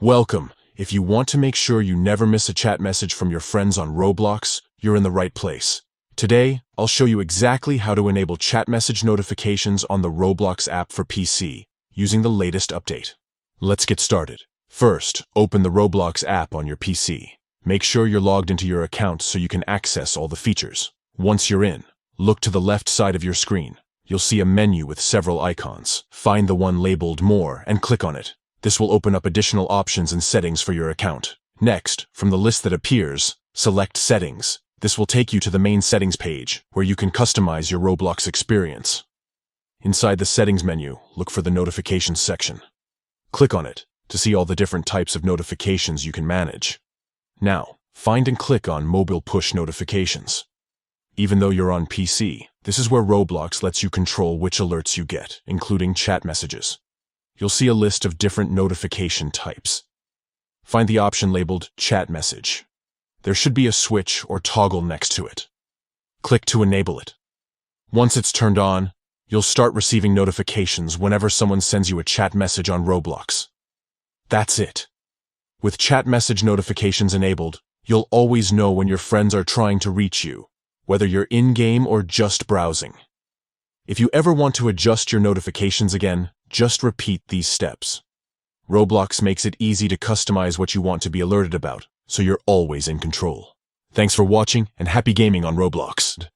Welcome. If you want to make sure you never miss a chat message from your friends on Roblox, you're in the right place. Today, I'll show you exactly how to enable chat message notifications on the Roblox app for PC, using the latest update. Let's get started. First, open the Roblox app on your PC. Make sure you're logged into your account so you can access all the features. Once you're in, look to the left side of your screen. You'll see a menu with several icons. Find the one labeled More and click on it. This will open up additional options and settings for your account. Next, from the list that appears, select Settings. This will take you to the main settings page, where you can customize your Roblox experience. Inside the settings menu, look for the notifications section. Click on it to see all the different types of notifications you can manage. Now, find and click on Mobile Push Notifications. Even though you're on PC, this is where Roblox lets you control which alerts you get, including chat messages. You'll see a list of different notification types. Find the option labeled Chat Message. There should be a switch or toggle next to it. Click to enable it. Once it's turned on, you'll start receiving notifications whenever someone sends you a chat message on Roblox. That's it. With chat message notifications enabled, you'll always know when your friends are trying to reach you, whether you're in-game or just browsing. If you ever want to adjust your notifications again, just repeat these steps. Roblox makes it easy to customize what you want to be alerted about, so you're always in control. Thanks for watching, and happy gaming on Roblox.